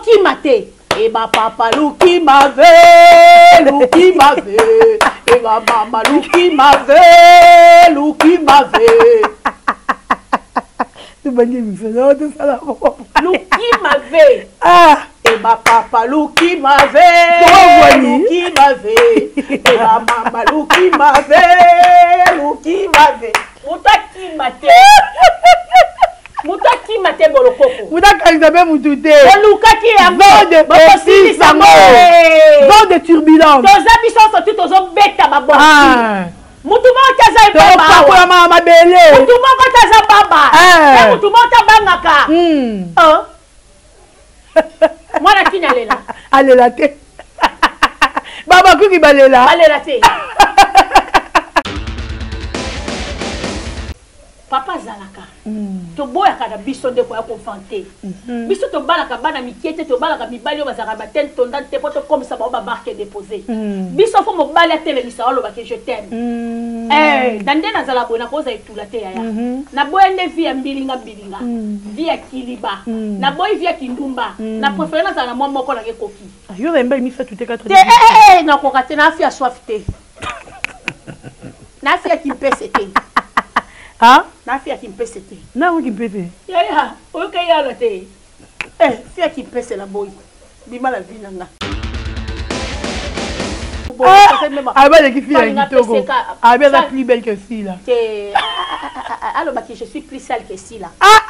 Luki mate. Et ma papa Luki m'avait, Luki m'avait. Et ma maman Luki m'avait, Luki m'avait. Luki m'avait. Ah. Et ma papa Luki m'avait, Luki m'avait. Et ma maman Luki m'avait, Luki m'avait. Moutaki mate. Moutaki mate bolokoko. Moutaki zabe moutute. Bolukaki ya de aussi sango. Vent de turbulence. Toza biso sorti tozo beta babongi. Mutu mo kaza baba. Kwa mama bele. Mutu mo kaza baba. E mutu mo tabangaka. Mwana kina lela. Alela te. Baba kuki balela. Balela te. Papa zalaka. To boya kada biso ndeko ya konfante. Biso to balaka bana mikiete to balaka mibali o bazaka baten tondante poto comme ça ba marque déposer. Biso fo mo bala tele bisa olo ba ke je t'aime. Dande na zala bona koza itula te ya. Na boya ne via mbilinga mbilinga. Via kiliba. Na boya via kindumba. Na préférence na moi moko na ke koki. Yo remba mi fait tout e 4. Na ko kate na afia soifté. Na afia ki pesete. Ah? Na fia qui me pèse. Non, qui me pèse. Ya, ok, ya la te. Fia qui me pèse la boy. Bima la vie nanga. Ah, bah, qui fille là, ah, bien la plus belle que si là. Alors, bah, je suis plus sale que si là. Ah,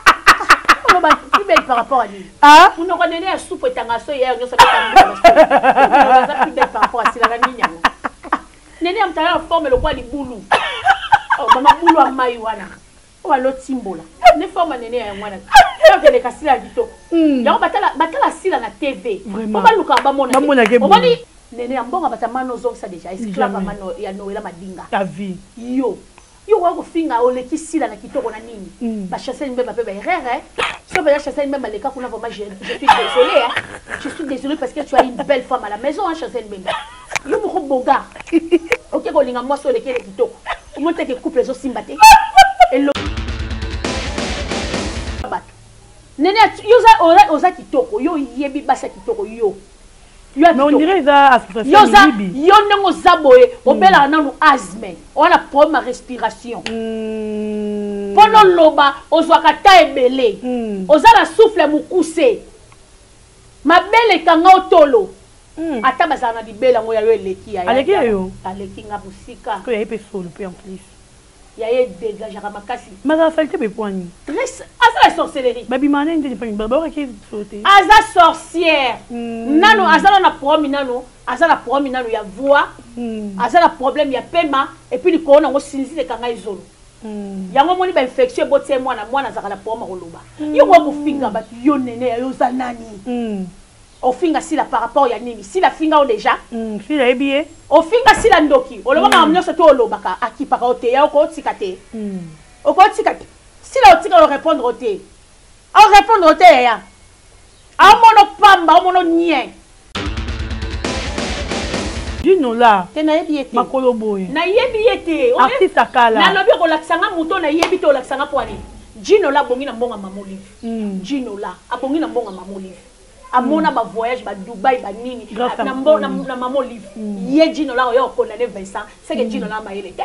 bah, plus belle par rapport à lui. Ah? Vous nous redonnez un soupe et tangasso hier, nous sommes plus belle par rapport à si la niña. Néné, on t'a forme le roi du boulou. Oh, maman boulou a maïwana. Oh, l'autre symbole. Ne forme néné à moi. Je vais casser la gito. Y'a batala sila na TV. On va luka ba mona. On va dire néné ambonga batama nozo ça déjà. Esclave mano ya Noela madinga. Ta vie. Yo. Yo wa ko finga ole ki sila na kitoko na nini. Ba chasser mbeba pe ba erreur. Si on va chasser mbeba leka kuna vraiment je suis désolée hein. Je suis désolée parce que tu as une belle femme à la maison hein chasser mbeba. Yo mo ko boga. OK ko linga moi so le kele kitoko. Comment est-ce que couple les aussi mbaté? Et le Nene yoza oza kitoko yo yebi basa kitoko yo. Mais on dirait ça association yoza yo nengo zaboye obela nanu asthme. On a problème de respiration. Pendant loba ozwa kata ebele. Oza la souffle mukuse. Mabele kanga otolo. Ata bazana di bela ngo ya yo eleki ya. Aleki yo. Aleki nga busika. Ko ya epe solo pe en plus. Ya ye dégagera makasi. Mais ça fait que poigni. Asa sorcellerie. Baby mané ndi pas une baba qui sauter. Asa sorcière. Nano asa na problème nano, asa na problème nano ya voix. Asa na problème ya paiement et puis ko na ngo sinzi de kanga izolo. Yango moni ba infection botie mwana zakala problème koloba. Yo ko mufinga ba yo nene ya yo za nani. Au finga si la par rapport ya nini si la finga o déjà si la ebie au finga si la ndoki o loba ma mnyoso to olobaka akipaka ote ya ko tikate o ko tikate si la otika o répondre ote o répondre ote ya a mono pamba o mono nien dino la te na yebi ete makolo boye na yebi ete artiste akala na lobi ko laksanga muto na yebi to laksanga poani dino la bongi na mbonga mamoli dino la abongi na mbonga mamoli amona ba voyage ba Dubaï ba nini na maman livre ye dino la yo condamné Vincent c'est que dino la maïle te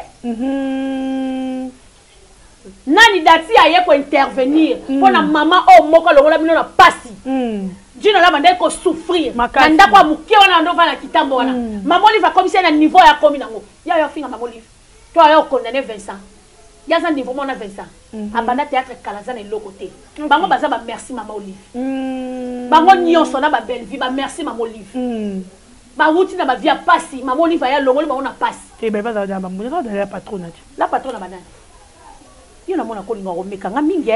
nani dati aye ko intervenir pour na maman o moko longola bino na pasi dino la bande ko souffrir nda kwa muke wana ndo na kitambo wana maman livre comme ça na niveau ya komi nango ya yo finga maman livre toi yo condamné Vincent ya za niveau mona Vincent abanda théâtre Kalazana et lokoté bango baza ba merci maman Olive bango nyonso na ba belle vie ba merci maman Olive ba wuti na ba via pasi maman Olive ya longoli bango na pasi et ben ba za ba mona la patronne banane yo na mona ko linga ko mekanga mingi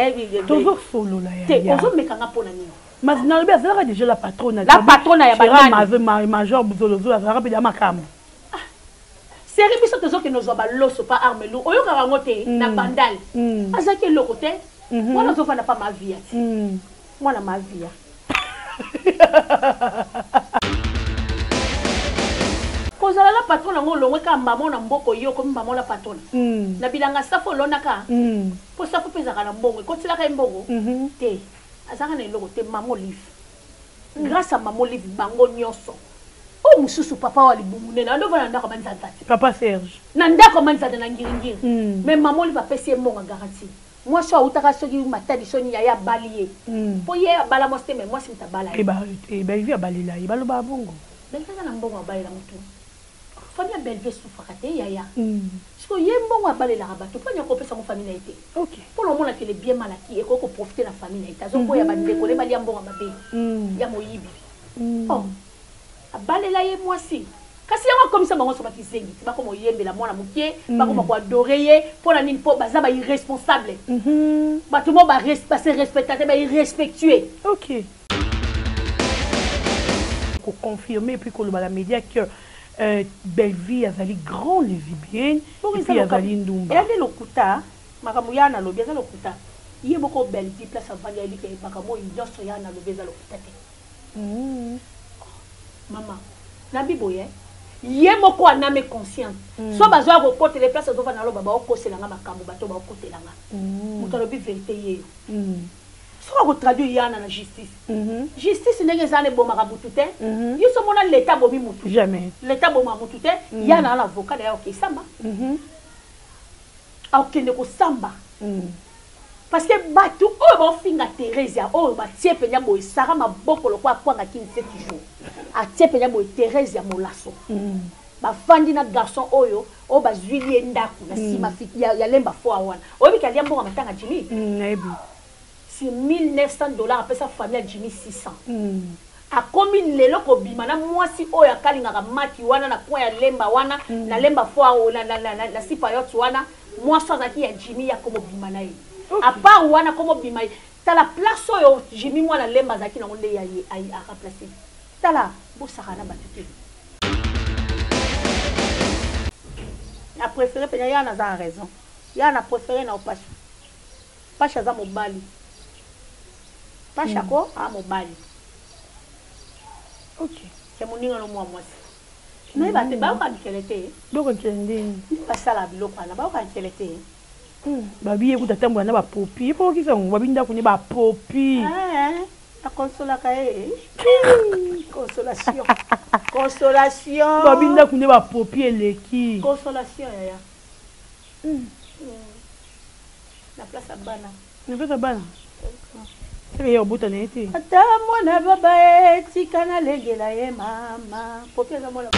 toujours solo la ya ozo mekanga pona nini mas na lobi azala déjà la patronne ya banane major buzolozo azala pe ya makambo série biso tezo que nous avons loso pas armelo oyo ka ngote na bandal azaki lokote moi zo fa na pas ma vie moi na ma vie kozala la patron ngo longwe ka maman na mboko yo comme maman la patron na bilanga safo lonaka po safo peza kana mbongo ko tsila ka mbongo te azaka na lokote maman Olive grâce à maman Olive bango nyonso o mususu papa wali bumune na ndo vana ndako manzata papa Serge na ndako manzata na ngiringiri mais maman Olive apesi monga garantie moi so utaka soki matadi soni ya balier po ye bala mo steme moi simta bala e ba vi abalela e baloba bongo belka na mbongo abalela mutu famille belve soufakate yaya parce que ye mbongo abalela bato po nyako pesa mo famille na été OK pour le moment que les bien malaki et ko profiter la famille na été zo ko ya bande ko le bali mbongo mabe ya moyibi oh abalela ye moi si kasi yango comme ça bango so bakizengi ba ko moyembela mwana mukie ba ko ko adorer ye pour la nini po baza ba irresponsable bato mo ba se respecter ba irrespectueux. OK pour confirmer et puis que le média que Belleville azali grand lesbienne et puis azali ndumba elle lokuta makambo yana lobi za lokuta ye boko Belleville place avandi ali ke makambo industrie yana lobi za lokuta te maman na biboye ye moko aname conscience so bazwa ko porter les places zo na lo baba okoselanga makambo bato ba okotelanga muto lobi vérité ye so ko traduire yana na justice justice ndenge zane bo makabutu te yo so mona l'état bomi mutu jamais l'état bo mamutu te yana na avocat ya OK samba OK ne ko samba parce que batu o ba finga Thérèse o ba tie penya boy sara maboko lokwa kwanga 17 jours a tie penya boy Thérèse molaso ba fandi na garçon oyo o ba zwilie ndaku na sima ya lemba fo awana o bi kalia mbonga matanga Jimmy nebi si $1900 après sa famille Jimmy 600 a komi lelo ko bima na mwasi oyo akalinga maki wana na point ya lemba wana na lemba fo na sipa yot wana mwasi azaki ya Jimmy ya komo bima na ye a part wana komo bima ta la place oyo Jimmy mwana lemba zaki na onde ya a remplacer tala bo sakana batute a préféré penya ya na za raison ya na préféré na opasha pasha za mobali pasha ko a mobali OK c'est mon ninga no moi mwasi mais ba te ba ka dikelete donc nkende pasala biloko na ba ka dikelete babi ekuta tambo na ba popi po kisa babinda kunye ba popi la consola kae consolation consolation babinda kunye ba popi eleki consolation ya la place à bana ne veut bana c'est yo buta neti ata mona baba etika na legela ye mama popi za mona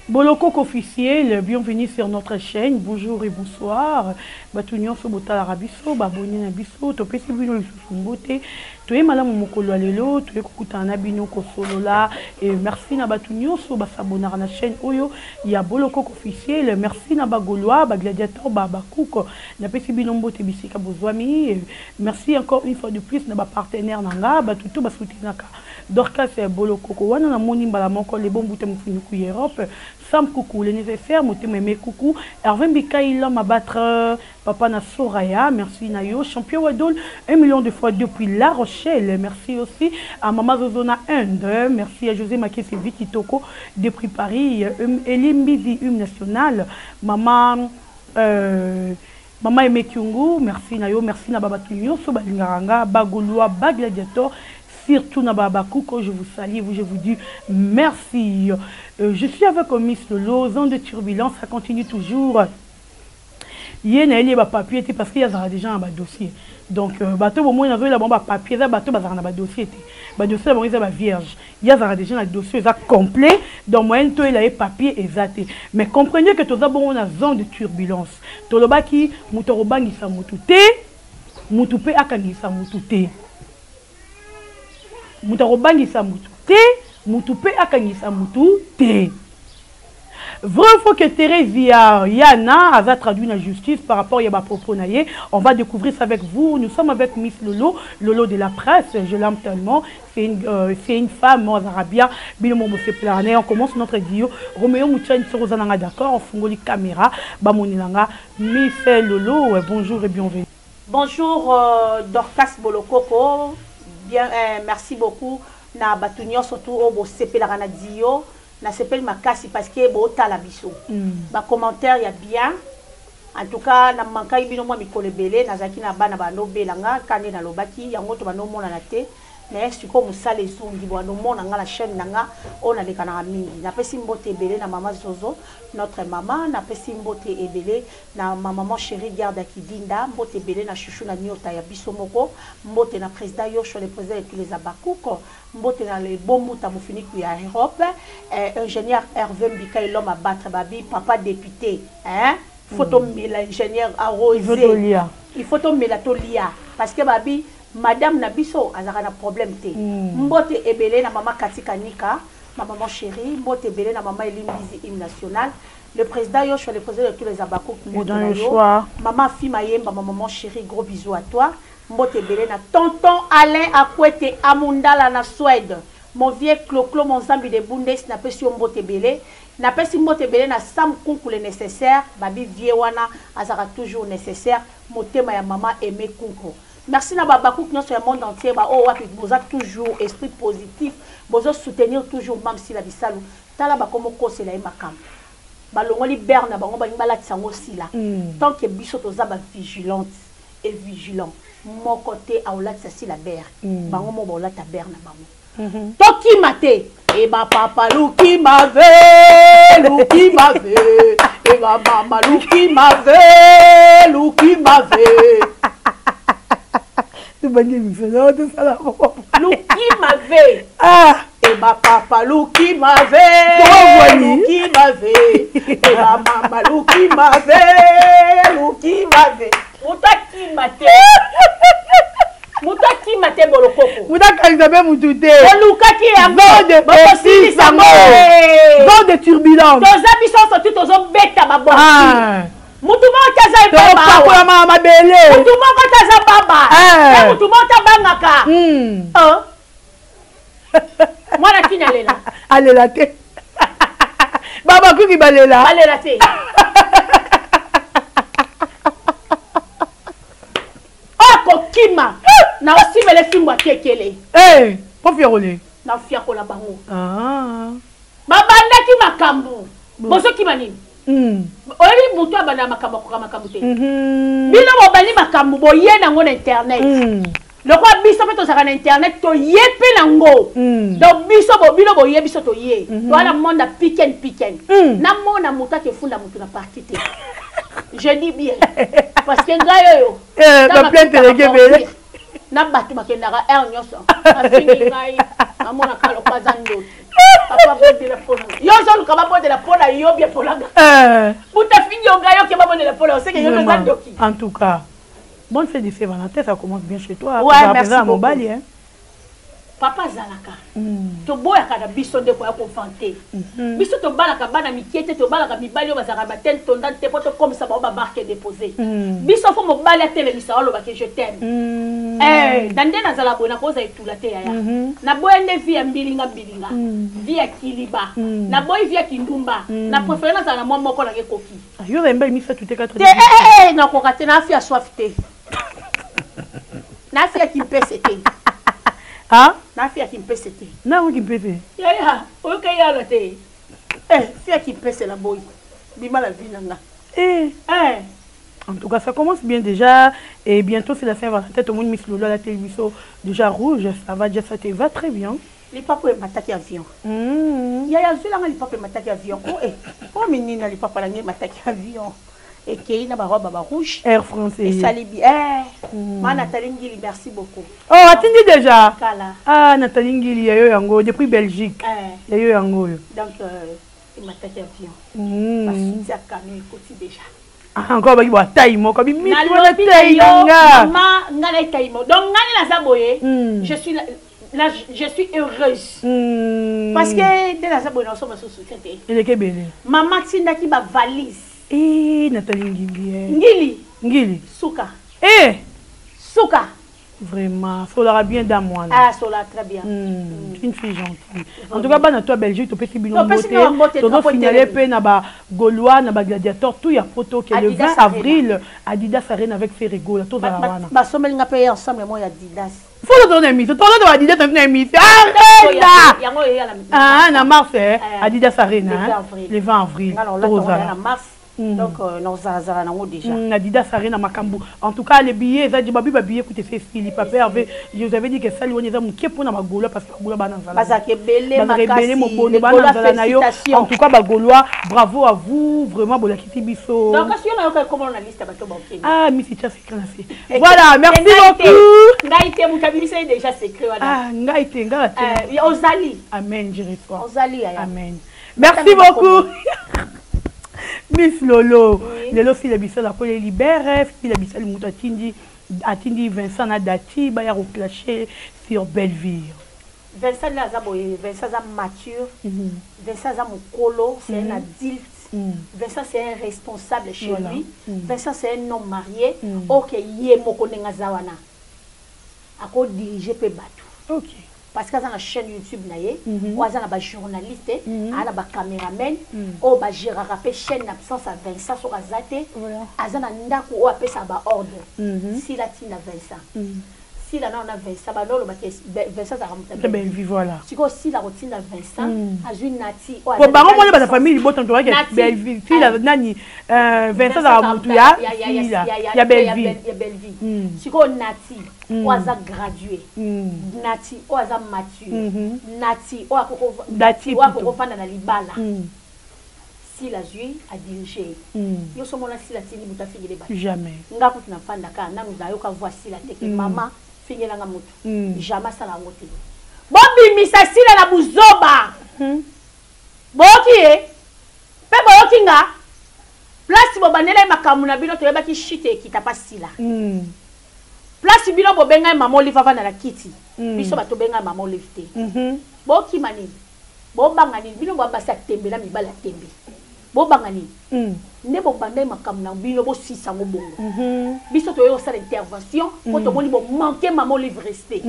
Bolokoko officiel, bienvenue sur notre chaîne. Bonjour et bonsoir. Batunion so bota arabiso, baboni na biso, to pesi bino lisusu mbote. To e malamu mokolo lelo, to e kokutana bino ko solola et merci na batunion so basabonara na chaîne oyo ya Bolokoko officiel. Merci na bagolois, ba gladiateur ba bakuko. Na pesi bino mbote bisika bozwami. Merci encore une fois de plus na ba partenaire nanga, batutu basoutinaka. Dorcas Bolokoko wana na moni mbala moko le bon bouté mfunuku Europe. Sam coucou, le nécessaire, Moutememe coucou. Hervé Mbikaï, l'homme à battre, Papa na Soraya, merci Nayo. Champion Wadol, 1 million de fois depuis La Rochelle. Merci aussi à Mama Zozona Inde. Merci à José Makesi Vicky Toko depuis Paris. Elim Bizi, Hum National. Maman Aimé Kyungu, merci Nayo. Merci na Baba Tunyo, Sobalingaranga, Bagoloa, Bagladiator. Surtout Nababa Kouko, je vous salue, je vous dis merci. Je suis avec Miss Lolo, zone de turbulence, ça continue toujours. Il y a des papiers parce qu'il y a déjà un dossier. Donc, bateau au moins il y a un papier, bateau un dossier. Le dossier est vierge. Il y a déjà un dossier complet. Donc, moi, il y a un papier exact. Mais comprenez que tout ça, on a une zone de turbulence. Tout le monde qui mutorobangi sa mutute, mutupe akangisa mutute. Mutarobangisa mutu te, mutupe akangisa mutu te. Vrai faut que Thérèse Yana a traduit la justice par rapport à ma propos naïe. On va découvrir ça avec vous. Nous sommes avec Miss Lolo, Lolo de la presse. Je l'aime tellement. C'est une femme arabia. On commence notre vidéo. Roméo Mouchane Sorozananga d'accord. On fongo les caméras. Bamonilanga. Miss Lolo, bonjour et bienvenue. Bonjour Dorcas Bolokoko. Bien, merci beaucoup. Na batunyo surtout au CP la radio. na sepeli makasi parce que bota la biso ba commentaire ya bien en tout cas na mankai bino mo mikolo belé nazaki na bana bano belanga kande na lobaki yango to bano mona na te mais siko musala ezongi bwana mona nga la chaîne nanga ona le kana mingi na pesi mbote ebele na mama Zozo notre maman na pesi mbote ebele na maman chérie garde Kidinda mbote ebele na chouchou na nyota ya biso moko mbote na président Yocho le président de tous les abakuko mbote na le bombuta mufiniku ya Europe ingénieur Hervé Mbika l'homme à battre babi papa député hein photo l'ingénieur arrosé il faut tomber la tolia parce que babi madame Nabiso azaka na problème te mbote ebele na maman Katika Nika ma maman chérie mbote ebele na maman Elimbizi hymne national le président Yocho le président de tous les abakouk maman Fima Yemba ma maman chérie gros bisous à toi mbote ebele na tonton Alain Akwete Amundala na Suède mon vieux Clo mon zambi de Bundes na pesi mbote ebele na pesi mbote ebele na Sam Kunku le nécessaire babi vieux wana azaka toujours nécessaire motema ya maman Aimé Kunku. Merci na babakou qui sur le monde entier ba oh wapi boza toujours esprit positif boza soutenir toujours même si la bisalu tala ba komo kosela makam ba longoli berna bango ba ngala tsango sila tant que biso toza ba vigilante et vigilant mon côté aola tsa la ber bango mo bola ta berna bango toki mate et ba papa luki mave et ba mama luki mave Luki m'avait et ma papa Luki m'avait et ma maman Luki m'avait Moutaki mate bolokoko Moutaki Isabelle Moutouté Lukaki yango Bossi Sango Vent de turbulence Toza biso sorti tozo beta babosi Mutumo kaza baba kwa mama bele Mutumo kaza baba Mutumo tabangaka Mwana kina lela alela te Baba kuki balela te Kima na osimele fimbo tekele pofiarole na fiakola bango babandaki makambo bozo kima nini oli mutu abanda makambo ko makambo te bino bobani makambo boye nango na internet lokwa biso pe tozaka na internet to yepe nango donc biso bobino boye biso to ye to ala monde piken na mona mutu akefunda mutu na parti te je dis bien parce que ngayo la plainte est na batu makendaka nyoso afini ngai amona kalo pazando papa bo téléphone yo zo ka ba de la pona yo bien polanga buta fini ngayo ke ba bonne la pona c'est que yo zandoki en tout cas bonne fête de Saint-Valentin ça commence bien chez toi ouais merci à Mobali hein papa zalaka to boya kada biso de ko ya confronter biso to balaka bana mikiete to balaka mibali o bazaka ba tel tonda te poto comme ça ba barque déposer biso fo mobali atele misalo ba que je t'aime dande na zala bona ko za itula te ya na boyende via mbilinga via kiliba na boy via kindumba na préférence na moi moko na koki yo remba mi fait tout est 4 na ko katena afia soifté na afia ki pesete na fia qui me pèse c'était na qui me pèse ya OK ya la té fia qui me pèse la boy bima la vie nanga en tout cas ça commence bien déjà et bientôt c'est la Saint-Valentin tout le monde mise lolo à la télévision déjà rouge ça va déjà ça te va très bien les papa m'attaquer avion ya zula les papa m'attaquer avion oh menina les papa la m'attaquer avion et qui na ba robe rouge Air Français et ça les bien Nathalie Ngili merci beaucoup oh attendez déjà Kala Nathalie Ngili yo yango depuis Belgique yo yango donc il m'a attaqué avion parce que ça camion côté déjà encore ba kiba taille moko bi mi na taille nga mama ngana taille mo donc ngani na saboye je suis là je suis heureuse parce que de la saboye on sommes société elle est belle maman tinda ki ba valise Nathalie Ngili Ngili Ngili Suka Suka Vraiment, Solara bien dans moi. Ah, Solara très bien. Une fille gentille. En tout cas, dans toi Belgique, tu peux faire une beauté. Tu dois signaler peu na ba Gaulois, na ba Gladiator, tout y a photo qui est le 20 avril. Adidas Arena avec Ferrego, là tout ça là. Bah sommel n'a payé ensemble moi Adidas. Faut le donner mis. Tu dois Adidas donner mis. Arrête. Ah, na mars Adidas Arena. Le 20 avril. Alors là, on est en mars. Donc, nous avons déjà. Adidas Arena Makambu. En tout cas, les billets, ça dit, billets coûtent fait style. Papa avait, je vous avais dit que ça, lui, on est un pour na Bagola parce que Bagola bananzala. Parce que belé, mon bon bananzala nayo. En tout cas, Bagolois, bravo à vous, vraiment, bon la kiti biso. Donc, si on a comment on a liste à bateau banquier. Ah, mais c'est déjà secret. Voilà, merci beaucoup. Ngaïté, mon cabinet c'est déjà secret. Ah, ngaïté, ngaïté. Ozali. Amen, je reçois. Ozali. Amen. Merci beaucoup. Miss Lolo, Lolo fille la la pole libère, fille la le moto atindi Vincent Nadati, ba ya reclasher sur Belleville. Vincent Nazaboye, Vincent za mature, Vincent za mokolo, c'est un adulte. Vincent c'est un responsable chez lui. Vincent c'est un homme marié. OK, yé moko nenga zawana. Ako diriger pe batou. OK. Parce que dans la chaîne YouTube naie, on a des journalistes, on a des caméramans, on a des chaîne d'absence à Vincent sur Azate, on a des ordre. Si la tina Vincent, si la non a Vincent, Vincent ça remonte. Ben voilà. Si la routine Vincent, a une nati. Pour baron moi la famille il botte en toi que Belleville. Si la nani Vincent ça remonte ya, il y a Belleville. Il y a Belleville. Si ko nati. Oaza gradué, nati oaza mature, nati oako fanda na libala. Si la zui a dirigé, yo sommes là si la tini muta fingile ba. Jamais. Nga kuti na fanda ka na nous ayo ka voici la teke maman fingela nga mutu. Jamais ça la ngote. Bobi misa sila la buzoba. Boki pe boki nga. Place bobanela makamu na bino to yeba ki shite ki tapasila. Place bino bo benga maman olive va na la kiti. Biso ba to benga maman olive te. Bo ki mani. Bo bangani bino bo basa tembe na mibala tembe. Bo bangani. Ne bo bandai makam na bino bo sisa ngo bongo. Biso to yo sa intervention ko to boni bo manquer maman olive rester.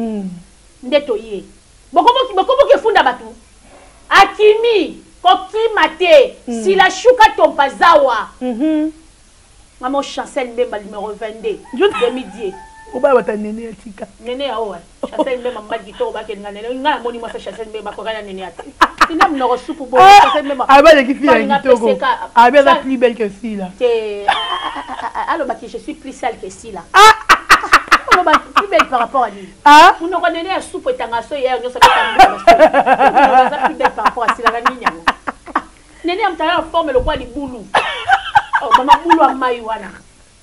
Ndeto ye. Boko ki funda batu. Akimi koki mate si la shuka tompazawa. Maman Chancel Mbemba numéro 22 2010. Oba wata nene atika. Nene ya owa. Chancel Mbemba magito ba ke ngane. Ngana moni mo Chancel Mbemba ko kana nene ati. Sina mnoro supu bo Chancel Mbemba. Aba le kifi ya kitoko. Aba la plus belle que si là. Alors bah je suis plus sale que si là. On va plus belle par rapport à lui. Ah. On aura nene ya supu etangaso hier nyo sa ka plus belle par rapport à si la ninya. Nene amtala forme le quoi di boulou. Oh mama boulou a maiwana.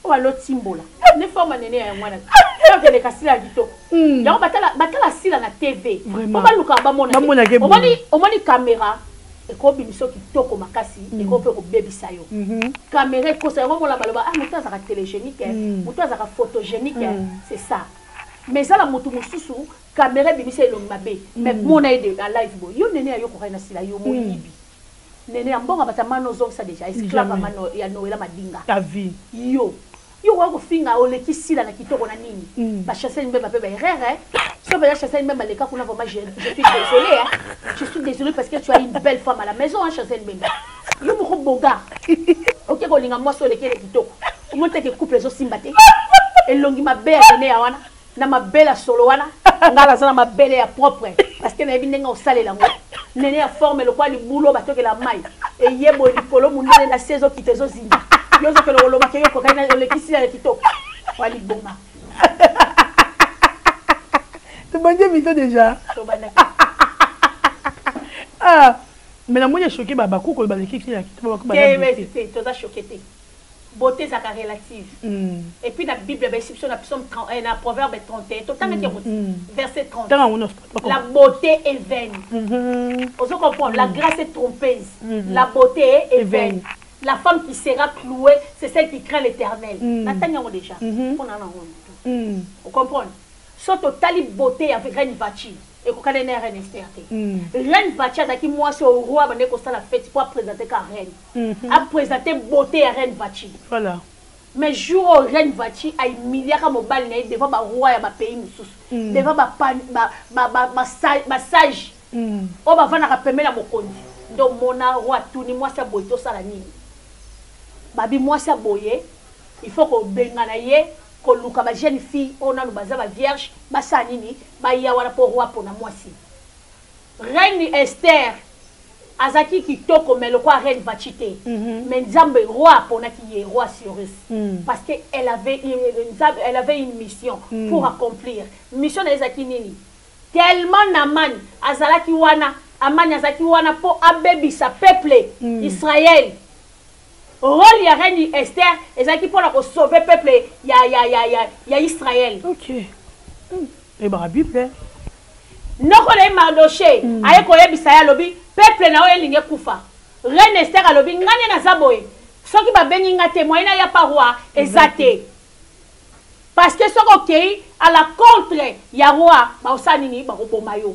On va l'autre symbole. Ne forme nene ya mwana. Donc les kasila gito. Ya batala sila na TV. On va luka ba mona. Omoni caméra et ko bimiso kitoko makasi et ko pe ko bebisa yo. Caméra ko sa mo la baloba ah moto azaka télégénique, moto azaka photogénique, c'est ça. Mais ça la moto mususu caméra bimisa lo mabe. Mais mona ide à live boy. Yo nene ya yo ko kana sila yo mo yibi. Nene ambonga batamano zo ça déjà esclave mano ya Noela Madinga. Ta vie. Yo wako finga ole kisila na kitoko na nini ba Chancel Mbemba pe ba erreur so ba Chancel Mbemba le cas qu'on a vraiment je suis désolée je suis désolée parce que tu as une belle femme à la maison Chancel Mbemba yo mo boga OK ko linga mo so le kele kitoko mo te ke couple zo simbate elongi mabele ne ya wana na mabela solo wana ngala sana mabele ya propre parce que na ebi ndenga osale la ngo nene ya forme le quoi li boulot ba toke la mai et yebo likolo munene na saison kitezo zinga yo zo ke lo ma ke ko kana le kisi ya kitoko wali bonga tu bandé mito déjà ah mais la moitié choqué ba ko ko ba le kisi ya kitoko ba ba to za choqué té beauté ça relative et puis la Bible exception la psaume 30 na proverbe 31 tout temps verset 30 la beauté est vaine on se comprend la grâce est trompeuse la beauté est vaine. La femme qui sera clouée, c'est celle qui craint l'Éternel. Natanya déjà. Vous comprenez? Surtout tali beauté avec Reine Vachi. Et qu'on connaît Reine Esther. Reine Vachi a dit moi c'est au roi mais qu'on la fête pour présenter la reine. A présenté beauté à Reine Vachi. Voilà. mais jour au reine Vati a milliard à mobile naï devant ba roi ya ba pays mususu devant ba sage o ba vana ka pemela na mokondi ndo mona roi tuni moi sa boy to sala nini babi moi sa boye il faut ko bengana ye ko luka ba jeune fille ona no baza ba vierge ba sa nini ba ya wana po roi pona moi si reine Esther azaki kitoko mais le quoi reine Vachité mais Nzambe roi pona ki ye roi Cyrus parce que elle avait une mission pour accomplir mission de ezaki nini tellement Naman azalaki wana amani azalaki wana po abebisa peuple Israël rôle ya reine Esther ezalaki pona ko sauver peuple ya Israël. OK. Et ba Bible noko le Mardoché aye ko yebisa ya lobi peuple na oyelinge kufa reine Esther alobi ngane na zaboye soki ba bengi nga témoin na ya paroi ezate parce que soko kei à la contre ya roi ba osanini ba koboma yo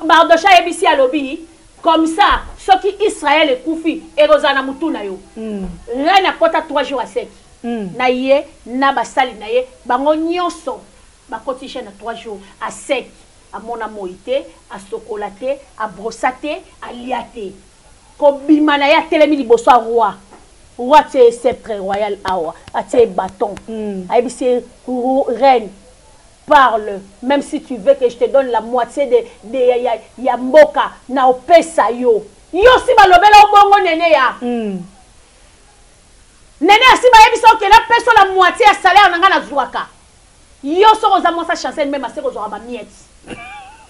Mardoché yebisi alobi comme ça soki Israël ekufi erozana mutuna yo reine akota 3 jours à sec na ye na basali na ye bango nyonso ba cotiche na 3 jours à sec à mon amoité à chocolaté à brossaté à liaté ko bimana ya telemi liboso roi roi c'est sceptre royal awa a te bâton aibi c'est reine parle même si tu veux que je te donne la moitié de ya mboka na opesa yo si balobela obongo nene ya nene asi ba yebi so que la peso la moitié ya salaire na nga na zwaka yo so oza mo sa chancel même assez ko zo ba miette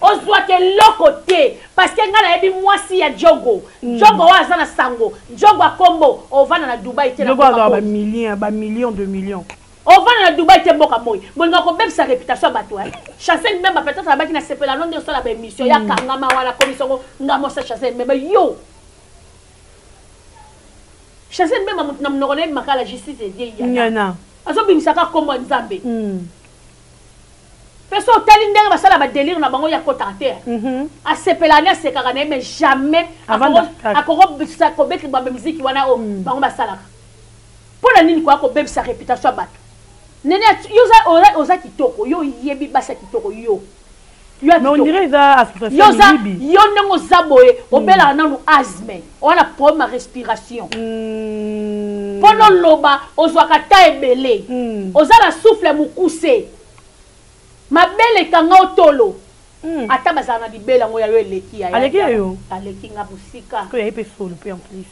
ozwa ke lokote parce que nga na yebi mwasi ya jogo wa azana sango jogo akombo ovana na Dubai te na jogo ba millions de millions ovana na Dubai te mboka moyi bonga ko bebisa réputation bato chancel même peut-être la baki na sepela non de so la émission ya kangama wala commission nga mo sa chancel même yo chancel même na mnogone makala justice et dia yana azo bimisaka kombo Nzambe peso tali ndenge basala ba délire na bango ya kotate a sepelane sekakane mais jamais akoro bisa ko beki ba musique wana o bango basala pour la nini ko bebisa réputation bato nene yoza oza kitoko yo yebi basa kitoko yo mais on dirait ça association libi yo ndenge zaboye obela nanu asthme on a problème respiration pendant loba ozwaka ta ebele ozala souffle mukuse mabele kanga otolo ata bazana libela ngo ya yo eleki ya aleki nga busika ko ya pe solo pe en plus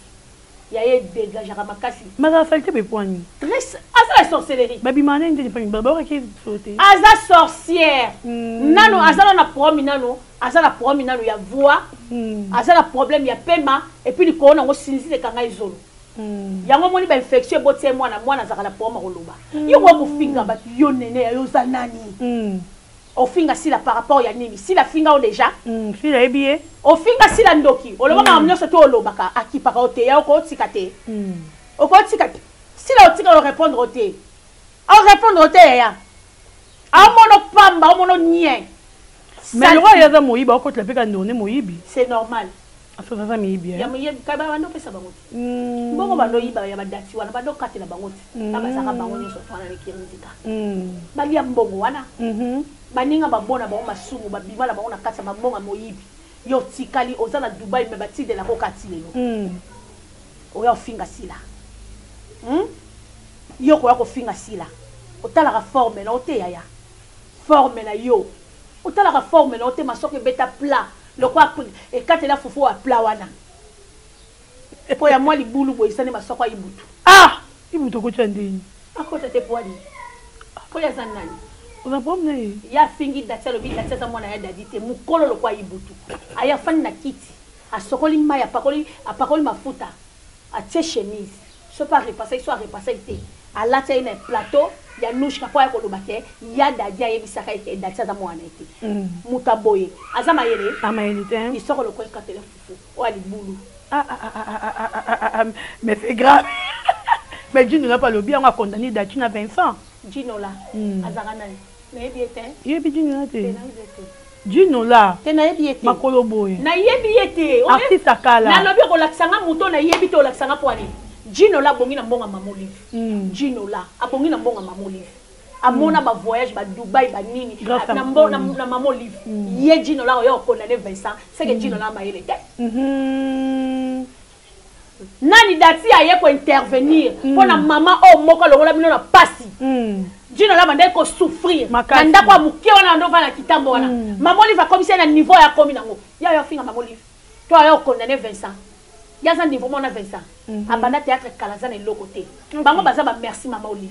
ya ye dégagera makasi mais la saleté be poigny très asa sorcellerie babi mané ndeni pa baba ki sauter asa sorcière nano asa na problème nano asa na problème nano ya voix asa na problème ya paiement et puis li ko na ngo sinzi le kanga izolo yango moni ba infection botie mwana zakala poma koloba yo ko kufinga ba yo nene ya yo zanani ofinga sila par rapport ya nini sila finga o déjà sila ebie ofinga sila ndoki oloba ma mnyoso to olobaka akipaka ote ya ko tikate oko tikate sila otika o répondre ote ya amono pamba amono nien mais le roi ya za moyiba oko tlepeka ndone moyibi c'est normal aso za miyibi ya moyibi ka ba ndo pesa bango bongo bando yiba ya badati wana bando katela bango kama saka bango nyoso twana le kirinzika bali ya mbongo wana baninga babona ba masumu babimala ba ona kata mabonga moyibi yo tikali ozana Dubai me bati de la kokati lelo oya ofinga sila yo ko ya ko finga sila otala ka forme na oteya ya forme na yo otala ka forme na ote masoke beta plat le quoi et katela fufu a plat wana po ya moi libulu bo isane masoko ibutu ibutu ko tsandini akota te poali po ya zanani on promene ya fingi datelo bi datesa mona ya dadite mukolo lo kwa ibutu aya fani na kiti asokoli maya apakoli mafuta a tie chemise so pas repasser soit repasser été à la taille un plateau ya nouche ka kwa ko lobake ya dadia yebisaka ite datesa mona été mutaboye azama yele amayele isoko lo kwa katela fufu o ali bulu mais c'est grave mais Gino n'a pas le bien on a condamné Datina Vincent Gino là azaka nani mais bien té yebi Gino là té Gino là té na yebi té makolo boye na yebi té artiste akala na lobi ko laksanga muto na yebi to laksanga poani Gino la bongi na mbonga mama Olive. Gino la abongi na mbonga mama Olive. Amona ba voyage ba Dubaï ba nini na mbona na mama Olive. Ye Gino la yo condamné Vincent, c'est que Gino la maïle té. Nani dati aye ko intervenir pour na maman o moko longola bino na pasi. Gino la bande ko souffrir. Nanda kwa muke wana ndo na kitambo wana. Mama Olive a commissaire na niveau ya komi nango. Ya yo finga mama Olive. Toi yo condamné Vincent. Il y a un niveau mon Vincent. Abanda théâtre Kalazan et l'autre. Bango baza ba merci maman Olive.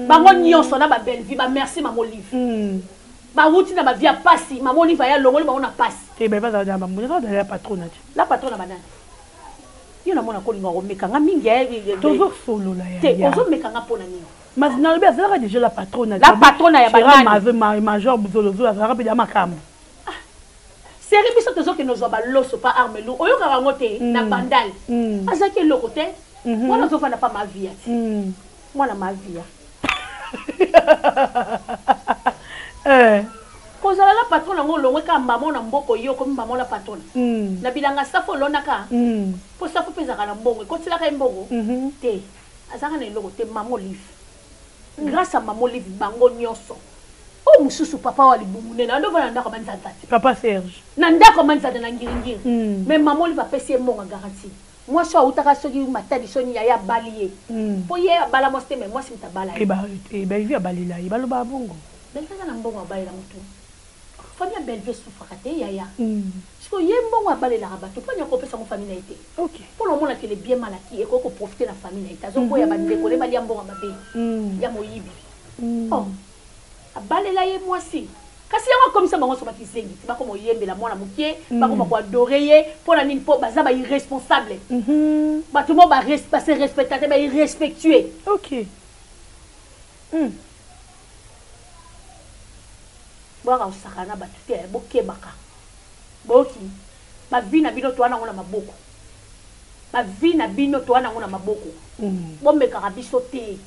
Bango nyonso na ba belle vie ba merci maman Olive. Ba wuti na ba via passi maman Olive ya longo ba ona passi. Et ben pas dans la patronne. La patronne banane. Yo na mona ko linga ko meka nga mingi toujours solo la ya. Te ozo meka nga pona nini. Mas na le bien déjà la patronne. La patronne ya banane. Major Buzolozo la rapide ya makam. Série biso tezo que nos obalos pas armelu oyo ka ngote na bandal azaki le côté moi nous on pas ma vie moi na ma vie koza la patron ngo longwe ka maman na mboko yo comme maman la patron na bilanga safo lonaka po safo pesa kana mbongo ko tila ka mbongo te azaka na le côté maman Olive grâce à maman Olive bango nyonso. Oh, mususu papa wali bumune na ndo vana ndako manzata. Papa Serge. Na ndako manzata na ngiringiri. Mais maman lui va passer mon garantie. Moi so utaka soki matadi soni ya balier. Po ye bala moste mais moi simta bala. E ba vi abalila, e baloba bongo. Ben kaza na mbongo abalela mutu. Famille belve soufakate yaya. Parce que ye mbongo abalela rabato po nyako pesa mo famille na été. OK. Pour le moment que les bien malaki et ko profiter la famille na été. Azoko ya bande ko le bali ya mbongo mabe. Ya moyibi. Oh. Balela ye moi si kasi yango comme ça bango so bakisengi ti bako moyembela mwana mukie bako mako adorer ye pour la nini po baza ba irresponsable bato mo ba se respecter ba irrespectueux. OK. Bora usakana bato te bokebaka boki ba vie na bino to wana ngona maboko ba vie na bino to wana ngona maboko bomeka kabiso te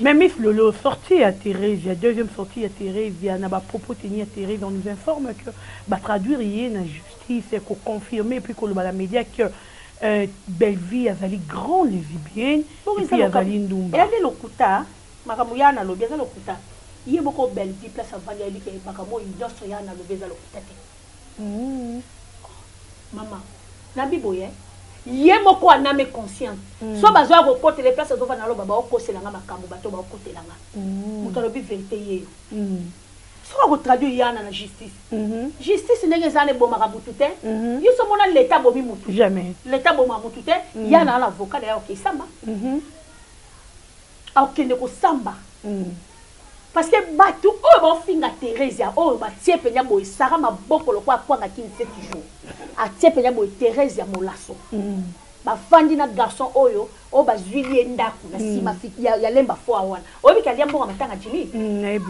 Mais Miss Lolo, sortie à Thérèse, il y a deuxième sortie à Thérèse, il y a un propos tenu à Thérèse, on nous informe que traduire hier la justice et qu'on confirme, et puis qu'on le média que Belleville a zali grand lesbienne, et puis a zali Ndumba. Il y a des locuta, Makamouyana lo beza locuta. Il y a beaucoup de Belleville, place à Valérie, qui est Makamo, une d'autres yana lo beza locuta. Maman, Nabi Boye. Yé moko aname conscient so bazwa ko côté les places zo na lo baba o koselanga makambo bato ba kotelanga mutalo bi vérité yeyo so ko traduire yana na justice justice ndenge zane bo makabutute yo so mona l'état bo bi mutu jamais l'état bo mamutute yana l'avocat d'ailleurs qui samba OK ne ko samba parce que batu o ba finga Thérèse o ba tie penya bo sara maboko lo kwa nga 15 jours a tie penya bo Thérèse ya molaso ba fandi na garçon oyo o ba zuilie ndaku na sima fiki ya lemba fo awana o bi kalia mbonga matanga Jimmy nebi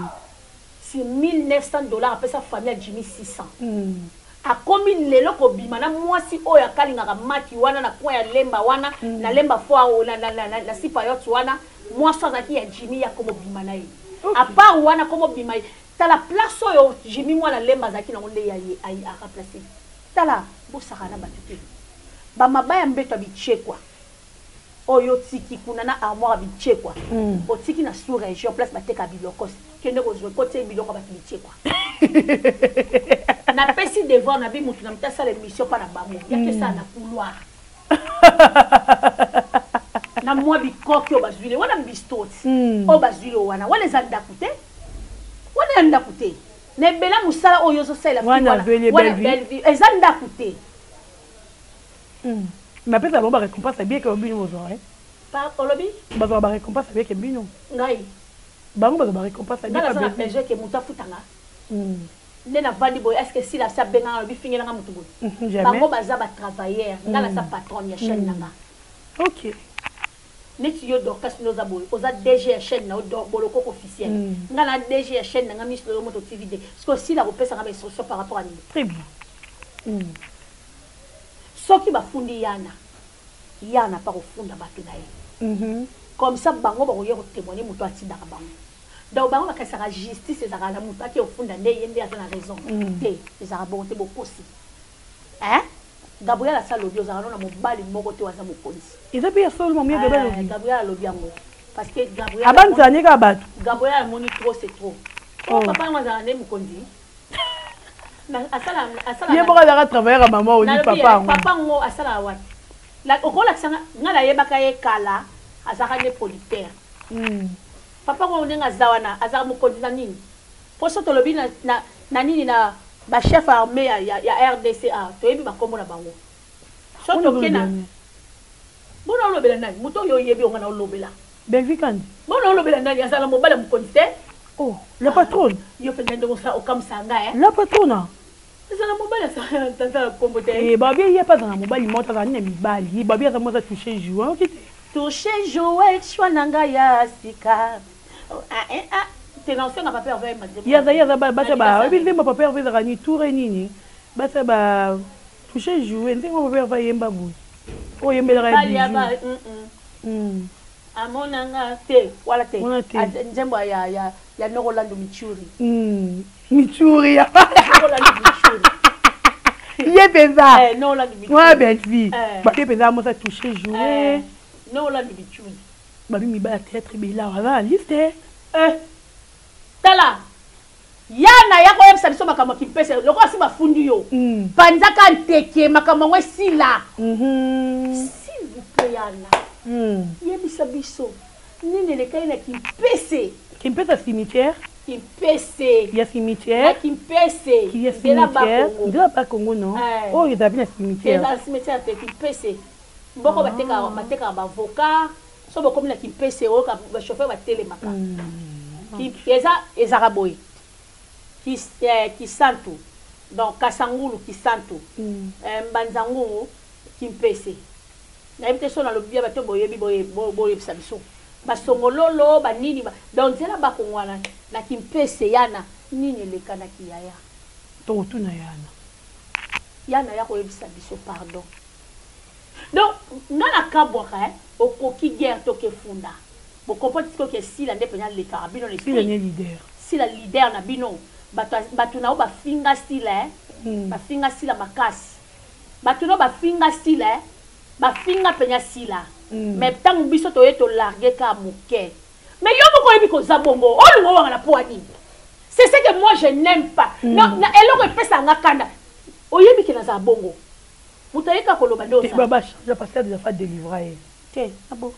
si $1,900 après sa famille Jimmy 600 a komi lelo ko bima na mwasi oyo akalinga ka maki wana na kwa ya lemba wana na lemba fo na sipa yotu wana mwasi azaki ya Jimmy ya komo bima na ye. À part wana comme bima tala place oyo Jimmy mwana lemba zaki na onde ya a placer tala bo sakana batute ba mabaya mbeto bichekwa oyo tiki kuna na armoire bichekwa o tiki na sous région place bateka bilokos kende ko zo côté biloko ba bichekwa na pesi devant na bi mutu na mtasa la mission pa na bango yake ça na couloir na moi bikoki obazwile wana mbistoti obazwile wana wana zanda kute wana nda kute ne bela musala oyo zo sala wana belle ezanda kute mais peut-être bon ba récompense bien que bino vous aurez pas olobi ba récompense bien que bino ngai bango ba récompense bien que bino que mutafutanga nena vandi boy est-ce que si la sa benga bi fingela nga mutu boy bango baza ba travailleur ngala sa patron ya chaîne nanga. OK. Neti yo Dorcas Noza boy oza DG chaîne na boloko officiel ngala DG chaîne na ngami sur moto TVD parce que si la repesa ngaba instruction par rapport à ni très bien soki ba fundi yana pa ko funda batu na ye comme ça bango ba ko yo témoigner moto atinda ka bango donc bango ba kasaka justice ezaka na moto aki ofunda nde yende ata na raison te ezaka bon te bokosi hein Gabriel a salobi ozana na mobali moko te waza mokonzi. Eza pe seulement mieux Gabriel. Gabriel a lobi yango parce que Gabriel abanza neka batu. Gabriel a moni trop c'est trop. Oh papa ngwa na mokonzi. Asala ye boka daka travailler à maman au lit papa. Papa ngo asala wat. La okola kisanga ngala yebaka ye kala azaka ne politaire. Papa ngo ndenga zawana azaka mokonzi na nini? Poso to lobi na nini na ba chef armée ya RDCA to yebi bakombo na bango. So to kena. Bona olobela nani? Muto yo yebi onga na olobela. Benvikandi. Bona olobela nani azala mobala mokonzi te? Oh, la patronne. Yo pe ndendo sa okamsanga La patronne. Azala mobala sa tata kombo te. Eh babi il y a pas dans la mobile mota za nemi bali. Babi za moza toucher jouer. OK. Toucher jouer chwananga ya sika. T'es l'ancien papa hervé madame. Yaza ba bibi ma papa hervé za ni tour nini. Basa ba toucher jouer ndenge papa hervé yemba bu. Oh yembela ra bi. Amonanga te wala te. Njembo ya Norolando Michuri. Michuri ya. Norolando Michuri. Ye peza. Norolando Michuri. Ouais ben vie. Ba ke peza mo ça toucher jouer. Norolando Michuri. Ba bi mi ba théâtre bela wala liste. Tala. Yana yako yebisa biso makambo kimpese loko asi bafundi yo. Panzaka nteke makambo ngwe sila. S'il vous plaît yana. Yebisa biso. Nini le kai na kimpese. Kimpese cimetière. Kimpese. Il y a cimetière. Kimpese. Il y a cimetière. De la pas Congo non. Oh, il y a bien cimetière. C'est la cimetière te kimpese. Mboko bateka ba avocat. So boko na kimpese o ka ba chauffeur ba telemaka. Qui ezaraboy. Qui santo. Donc Kasangulu qui santo. Mbanzangu kimpese. Na yebite so na lobia bato boyebi boye biso. Basongololo banini donc zela bakongwana na kimpese yana nini lekana kiyaya to tuna yana ya koyebisa biso pardon donc ngana kabwaka okoki guerre to ke funda bo comprendre que si la ndepenya le carabino le si le leader si la leader na bino batu na ba finga style ba finga style makasi batu na ba finga style ba finga penya sila mais tant biso to yeto larguer ka moke mais yo moko yebi ko zabongo o lungo wanga na poani c'est ce que moi je n'aime pas non na eloko epesa nga kanda o yebi ke na zabongo mutayeka ko loba ndosa baba je passer déjà fait délivrer te abo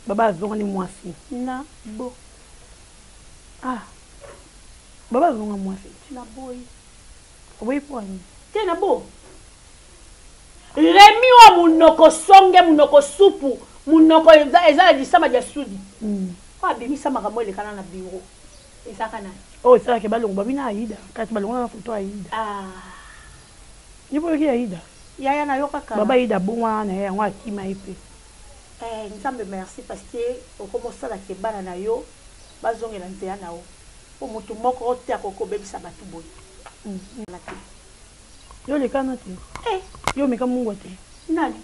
baba zongani mwasi na bo baba zonga mwasi na boy oui poani te na bo Remi wa munoko songe munoko supu munoko eza disama dia sudi. Kwa bimisa makamwele kana na bureau. Eza kana. Oh ça ke balongo babina Aïda. Kati balongo na photo Aïda. Nipo ki Aïda. Yaya na yoka kana. Baba Aïda bonwa na ya ngwa kima ipe. Nzambe merci parce que okomosa la ke bana na yo bazongela nzela na o. Po mutu moko ote akoko bebisa batu boy. Yo le kana te. Yo meka mungu te. Nani?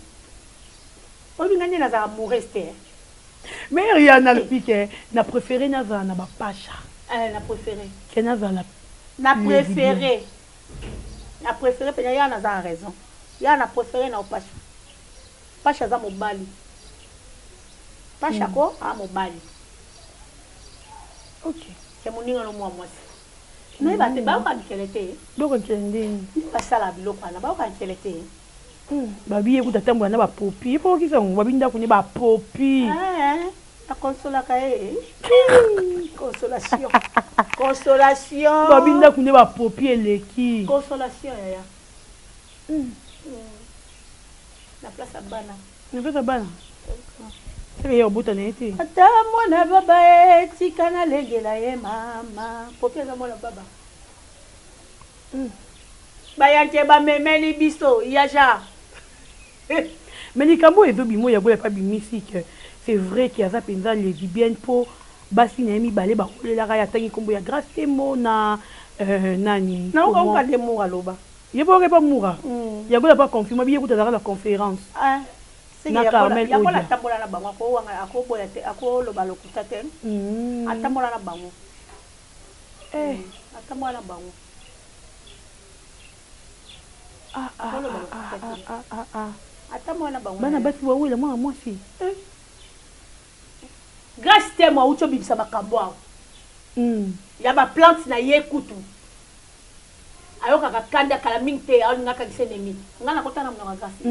Obi ngani na za amoureste. Mais rien na le pique, na préféré na za na ba pasha. Na préféré. Que na za la. Na préféré. Na préféré pe ya na za raison. Ya na préféré na pasha. Pasha za mobali. Pasha ko a mobali. OK. Ke muninga no mwa mwasi. Mais ba te ba ka bikelete. Doko nkende. Basala biloko na ba ka bikelete. Babi ekuta tambo na ba popi. Ipo kisa babi nda kunye ba popi. La consola kae. Consolation. Consolation. Babi nda kunye ba popi eleki. Consolation ya. La place à bana. Na place à bana. C'est yo buta neti. Ata mona baba etika na legela ye mama. Popi za mona baba. Bayanke ba memeli biso yaja. Mais les cambo et bimo ya boya pas bimisi que c'est vrai qu'il y a ça penza les bien pour basi na mi balé ba kolela ka ya tangi kombo ya grâce temo na nani. Na on ka demo aloba. Il faut pas mourir. Il y a pas confirmer bien écouter la conférence. C'est ya kola tambola na bango ko wanga akoboya te akoloba lokuta te. Atambola na bango. Atambola na bango. ata mwana bango bana basi wa wela mwana mwasi grâce te moi ucho bibisa makambo awo ya ba plante na ye kutu ayoka kakanda kala mingi te alinga kakise nemi ngana kota na mwana grâce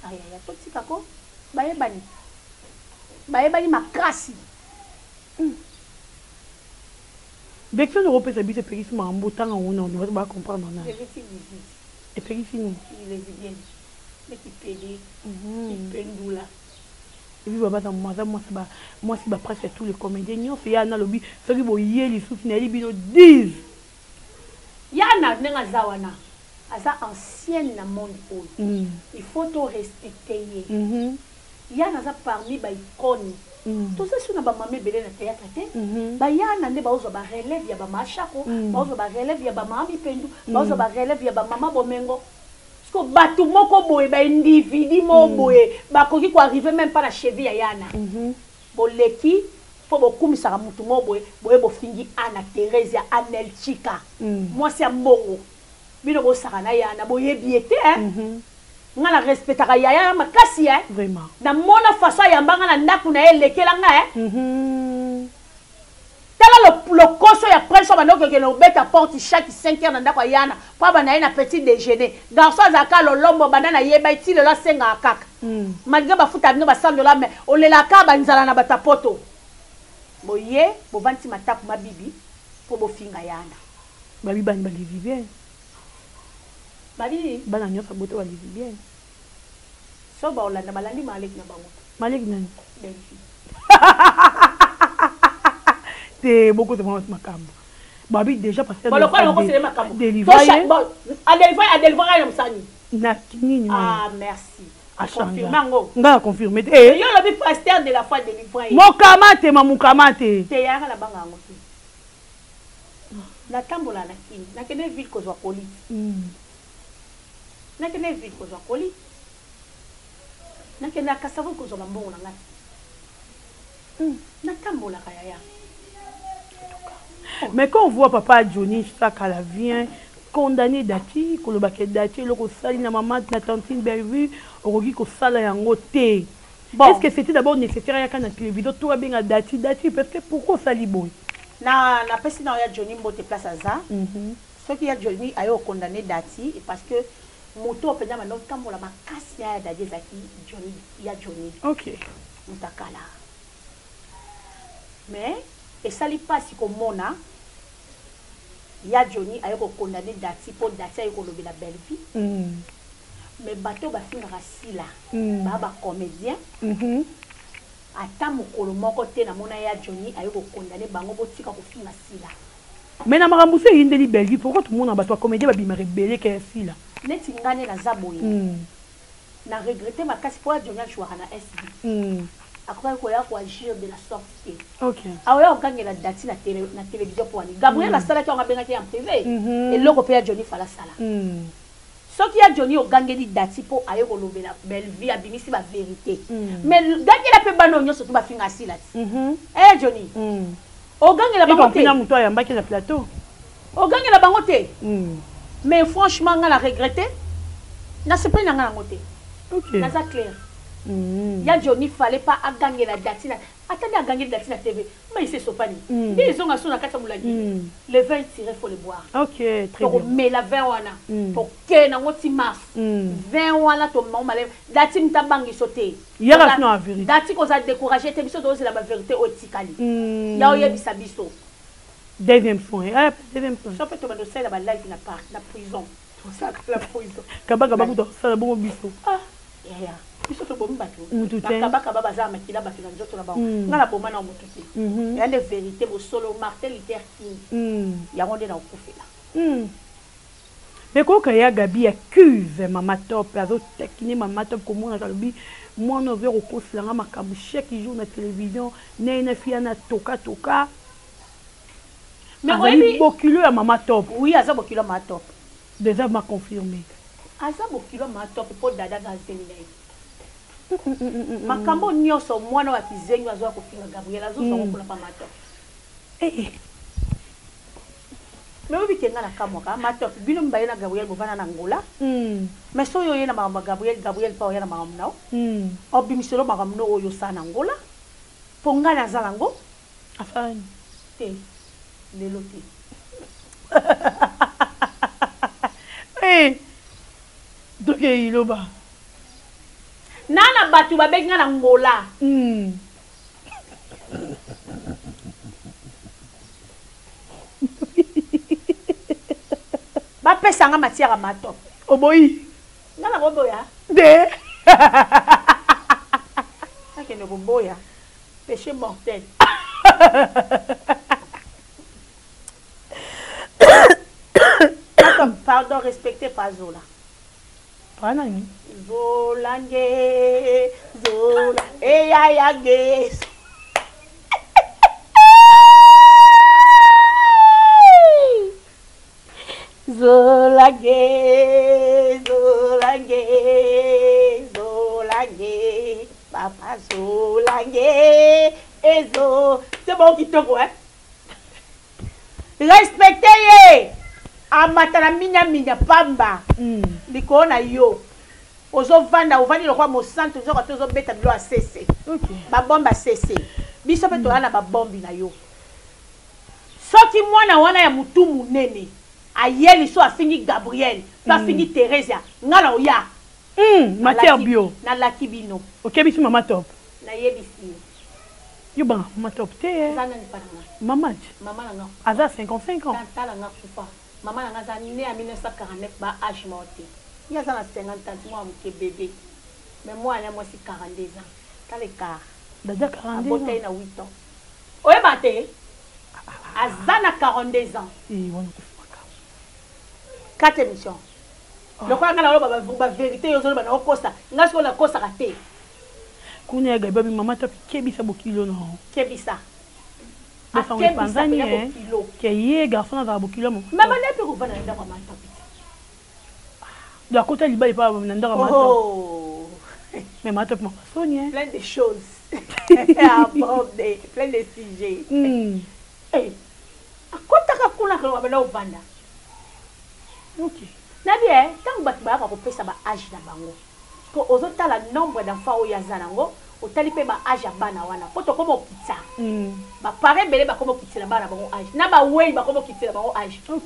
aya totika ko bayebani makasi Vexon de repérer sa péris en boutant en on va comprendre on a. Et péris fini. Il est bien. Mais qui pédé. Pendula. Et puis baba moi c'est ba presque tous les comédiens ils fait yana lobby ceux qui boyer les sous finali bino 10. Yana nenga zawana. Asa ancienne na monde il faut to respecter. Yana za parmi ba icône. Tout ça sur na ba mamé belé na théâtre té. Ba yana ne ba ozo ba relève ya ba machako, ba ozo ba relève ya ba mami pendu, ba ozo ba relève ya ba mama bomengo. Parce que batu moko boye ba individu mo boye ba koki ko arriver même pas la cheville ya yana. Boleki faut bokumisa ka mutu mo boye bo fingi Anna Thérèse Anel Chika. Moi c'est mbongo. Bino bo sakana yana boye biete nga na respectaka yaya makasi vraiment na mona façon ya mbanga na ndaku na elekela nga tala le koso ya prince ba ndoko ke no beta porte chaque 5 heures na ndaku yana pa ba na petit déjeuner garçon azaka lolombo bandana yeba itile la senga akaka malgré ba futa bino ba $100 mais olela ka ba nzala na batapoto boye bo vanti mataku mabibi po bo finga yana babi bani ba bien Bali bana nyosa boto wali bien. So ba olanda balandi Malik na bango. Malik nani? Delphi. Te beaucoup de moments makambo. Babi déjà passé bon le quoi on c'est makambo. Délivrer. Bon Adelvara na msani. Na kinini. Ah merci. A changer. Nga confirmer. Eh. Yo le pasteur de la foi de l'Ivoire. Mokamate mamukamate. Te yaka na banga ngo. Na tambola na kini. Na kene ville ko zo police. Nakene vite ko zo koli nakene akasavo ko zo mbongo na ngati natambola kaya mais quand on voit papa Johnny Chakala vient condamné Dati kolobake Dati loko sali na maman na tantine Bellevue orogi ko sala yango te est-ce que c'était d'abord nécessaire ya kana télévision tout va bien Dati parce que pourquoi sali boy na pesi na ya Johnny mbote place aza ce qui ya Johnny ayo condamné Dati parce que moto penya mano tambola makasi ya Dadi zaki Johnny ya Johnny OK mutakala mais et sali pasi ko mona ya Johnny ayoko condamné Dati pour Dati ayoko lobela Bellevue mais bato ba finga rasila ba comédien ata mokolo moko te na mona ya Johnny ayoko condamné bango botika ko finga sila mais na makambo se yindeli Bellevue pourquoi tout le monde bato comédien ba bima rebelle ke sila neti ngane na zaboye na regretter makasi pour Johnny choix na SB akoka ko ya ko agir de la sorte OK awa ogangela Dati na télévision pour ani Gabriel la sala ki on benga en privé et loko pe ya Johnny fala sala ce qui a Johnny ogangeli Dati pour ayo ko lobela Bellevue abimisi ba vérité mais gangela pe bano nyoso to ba finga sila Johnny ogangela bango te na muto ya mbaki na plateau ogangela bango te mais franchement nga la regretter na se plaindre nga ngote OK na ça clair ya Johnny fallait pas gagner la Dati na attendez à gagner Dati na TV mais c'est sopani ils ont aso na kata mulagi le vin tiré faut le boire OK très bien mais la vin wana pour que na ngoti maf vin wana to mama Dati mtabangi sauter ya ka no vérité Dati ko za décourager te biso doze la vérité o tikali ya o yebisa biso deuxième point deuxième point ça peut te demander la life na part na prison ça la prison kabaka bakuto ça bon biso ya biso to bomba to mutute kabaka baba za makila batu na nzoto na ba ngala bomba na mutute ya de vérité bo solo Martin Luther King ya ronde na okufela mais ko ya Gabi accuse mama top azo tekini mama top comme on a Gabi moi on veut recosla nga makambo chaque jour na télévision na fia na toka mais oui bokilo ya mama top oui aza bokilo mama top déjà m'a confirmé aza bokilo mama top pour dada dans séminaire makambo nyoso mwana wa kizengi azo kofinga Gabriel azo so ko na mama top Mais oui, qui est dans la caméra, ma top, bien on va Gabriel Bovana Angola. Mais so yo yena ma Gabriel pa yena ma amna. Obimiselo ma amno oyo sa Angola. Ponga na zalango. Afan. Te. Leloti. Eh. Donc iloba. Nana batu ba benga na Angola. Ba pesa nga matière à ma top. Oboyi. Ngala boboya. De. Ça que ne boboya. Péché mortel. Pardon, respectez pas Zola. Pas nani. Zolange, Zola, eyayage. Zolange, Zolange, Zolange, papa Zolange, Ezo. C'est bon qui te voit. Respectez-les. Amatala minya pamba. Likona yo. Ozo vanda ovani lokwa mo centre zo katozo beta bilo a cesse. Ba bomba cesse. Biso pe to yana ba bombi na yo. Soki mwana wana ya mutu munene. Ayeli so afingi Gabriel, so afingi Teresa. Ngala oya. Matière bio. Na laki bino. OK biso mama top. Na yebisi. Yo ba mama top te. Zana ni paranga. Mama nanga. Aza 55 ans. Tantala nga kufa. Maman a né en 1949, bah âge morté. Il y a 50 ans, moi, je suis bébé. Mais moi, moi, c'est 42 ans. T'as les cas. Déjà 42 ans. À 8 ans. Oui, baté. À Zana 42 ans. 4 émissions. Le quoi, on a la vérité, on a la costa. On a la costa raté. Kounia Gabi, maman, tu as kebisa bokilo non. Kebisa. Tanzanie, qui est garçon dans le kilo. Maman n'est pas ouverte dans la maman. De la côté liba, il pas dans la maman. Mais ma top, ma façon, plein de choses à aborder, plein de sujets. Eh, à quoi t'as qu'on a qu'on a ouvert? Ok. Nadia, tant que tu vas avoir ça, bah âge d'abord. Pour aux autres, la nombre d'enfants au Yazanango. Au talipé ba âge bana wana poto comme kitsa ba paré belé ba comme kitsa bana ba âge na ba wey ba comme kitsa ba âge OK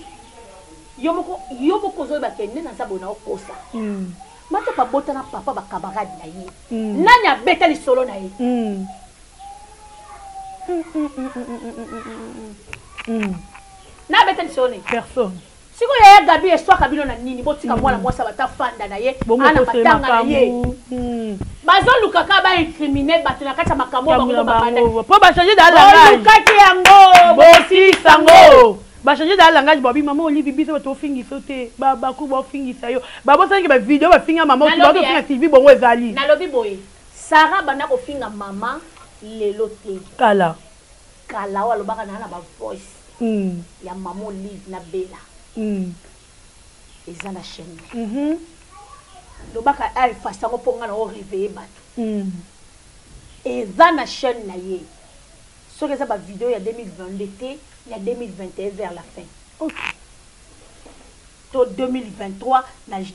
yomoko zo ba kende na sabona okosa mata pa bota na papa ba camarade na ye nanya beta li solo na ye na beta li solo personne siko ya Gabi eswa kabino na nini botika mwana mwasa batafanda na ye ana batanga na ye bazo lukaka ba incriminer batuna kata makambo ba banda po ba changer dans la langage lukaki yango bosi sango ba changer dans la langage bobi maman Olivier biso to fingi sauter ba ku bo fingi sayo ba bo sangi ba vidéo ba finga maman to ba finga TV bongo ezali na lobi boye Sarah bana ko finga mama lelo te kala walo baka na ba voice ya maman Olivier na Bella eza na chaîne lobaka alpha sango ponga na o réveiller bato eza na chaîne na ye soki eza ba vidéo ya 2022 te ya 2021 vers la fin to 2023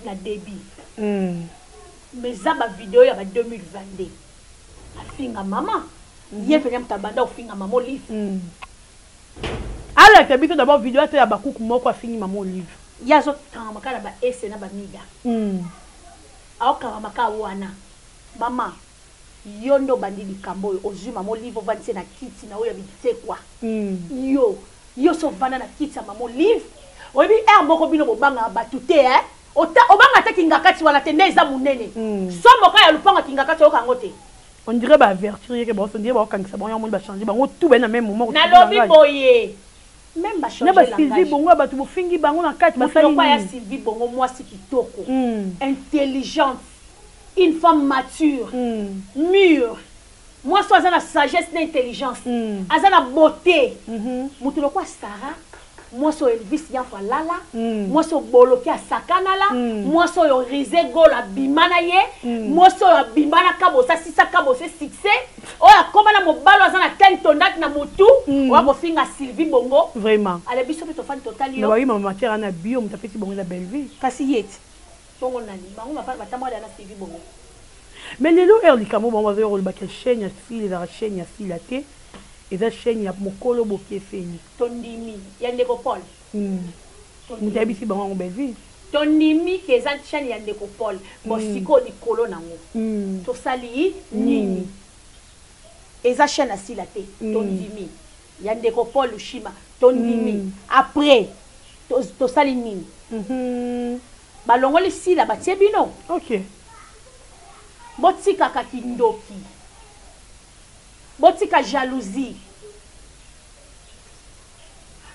na début mais eza ba vidéo ya ba 2022 afinga mama ye penya mtabanda ofinga mama Olive ala te biso d'abord vidéo te ya bakuku moko afingi mama Olive yazo kama kala ba ese na ba mida au kama maka wana mama yondo bandidi kambo ozui mama Olive vanse na kiti na oya bitsekwa yo so vana na kiti mama Olive obi moko bino bobanga batute obanga te kingakati wana tende eza munene somo ka ya lupanga kingakati okangote on dirait ba avertir que bon on dirait ba kangisa bon monde ba changer ba tout ben na même moment na lobi boye même ba changer langage na ba Sylvie bongo ba tu bofingi bango na kati ba sali ya Sylvie bongo moi si kitoko intelligente une femme mature mûre moi soit la sagesse d'intelligence azana beauté mutu lokwa Sarah moi so Elvis Yanfa lala moi so boloki asakana la moi so yo Rizé Gola bimana ye moi so yo bimana kabosa sisa kabose succès oya komana mobalo azana tentondat na mutu wa kofinga Sylvie Bongo vraiment ale biso to fan total yo ba oui mama matière na bio mutapesi bongo la belle vie kasi yeti bongo nani bango mapa batamo na Sylvie Bongo mais lelo erlikamo bango bazo yo ba quelle chaîne ya fille la chaîne ya fille la té et la chaîne ya mokolo bokefeni tondimi ya ndeko Paul mutabisi bango belle vie tondimi ke za chaîne ya ndeko Paul bo siko likolo nango to sali nini eza chaîne asila te tondimi ya ndeko Paul Lushima tondimi après to sali nini balongoli sila batie bino OK botika kakindoki botika jalousie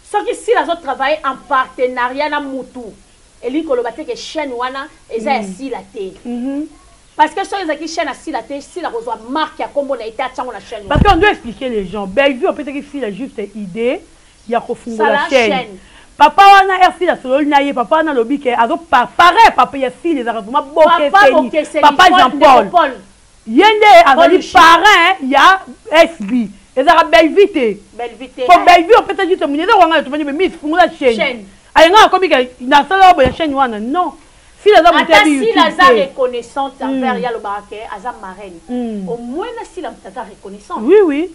soki si la autres travailler en partenariat na mutu eli ko lobate ke chaîne wana eza ya sila te parce que soki ezaki chaîne asila te si la kozwa marque ya kombo na été atyango na chaîne parce qu'on doit expliquer les gens belle vue peut-être que si la juste idée ya kofungola la chaîne papa wana er fille solo na ye papa wana lobi ke azo pareil papa ya fille les arrêtements boke papa Jean-Paul yende azali parrain ya SB ezara belle vite pour belle vie peut-être juste muneza wanga to mani miss fungola chaîne ayenga komi ke na sala bo ya chaîne wana non si la zamu tabi si la za reconnaissante envers ya lo barake aza marraine au moins na si la mtata reconnaissante oui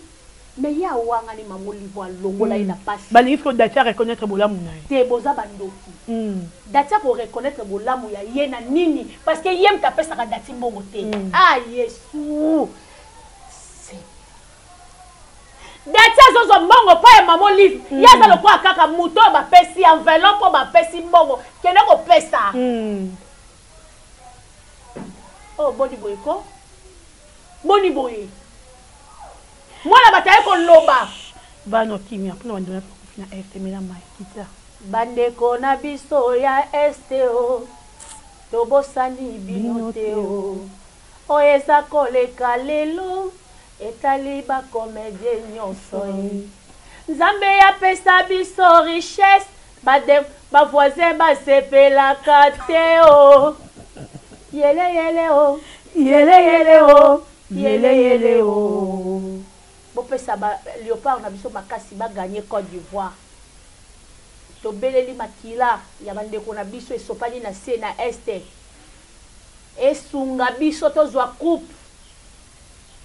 mais ya wanga ni mamoli voa longola ina passe balingi ko datia reconnaître bolamu na te boza bandoki datia ko reconnaître bolamu ya yena nini parce que yem ta pesa ka dati mbongo te ah yesu datia zozo mbongo pa ya mamoli ya za lo kwa kaka muto ba pesi enveloppe ba pesi mbongo kene ko pesa oh boni boyko boni boye mwana bataye ko loba bano kimia pona bandona kufina este mena mai kita bandeko na biso ya este o tobosani bino te o oyesa koleka lelo etali ba comédie nyonso nzambe ya pesa biso richesse ba voisin ba sepelaka te o yele o yele o yele o bopesa ba léopard na biso makasi ba gagner Côte d'Ivoire to beleli makila ya bandeko na biso esopani na se na este esunga biso tozwa coupe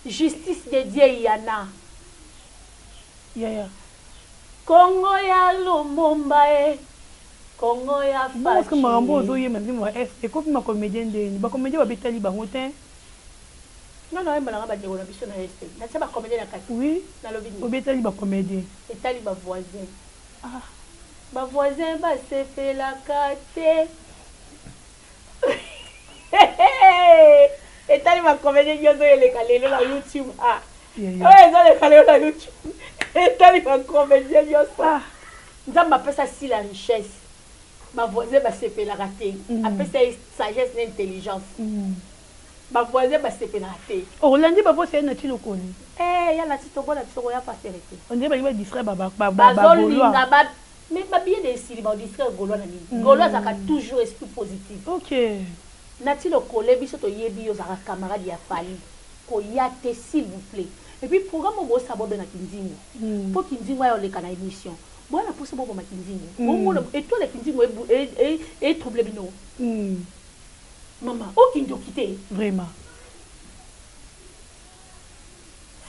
justice de Dieu yana Congo ya Lumumba Congo ya Fachi parce que marambo zo yema ndimo este ko ma comédien ndeni ba comédien ba betali bango te non non mbala ba ndeko na biso na este na se ba comédien na kati oui na lobi o betali ba comédien etali ba voisin ba voisin ba se fait la carte etali ba comédien yozo ele kalelo na YouTube ouais zo le kalelo na YouTube etali ba comédien yozo nzamba pesa si la richesse ba voisin ba se fait la carte apesa sagesse et intelligence ba voisin ba se fait la carte o landi ba voisin na tilo koni ya la tito bona tsoko ya facilité on dit ba distrait ba linga ba mais ba bien de sili ba distrait golo na ni golo ça ka toujours esprit positif OK nati le collègue biso to yebi yo zaka camarade ya fali ko yate s'il vous plaît et puis programme bo sabobe na kinzingo pour kinzingo ya le kana émission bona pour sabobe ma kinzingo bon et toi le kinzingo et trouble bino maman aucun do quitter vraiment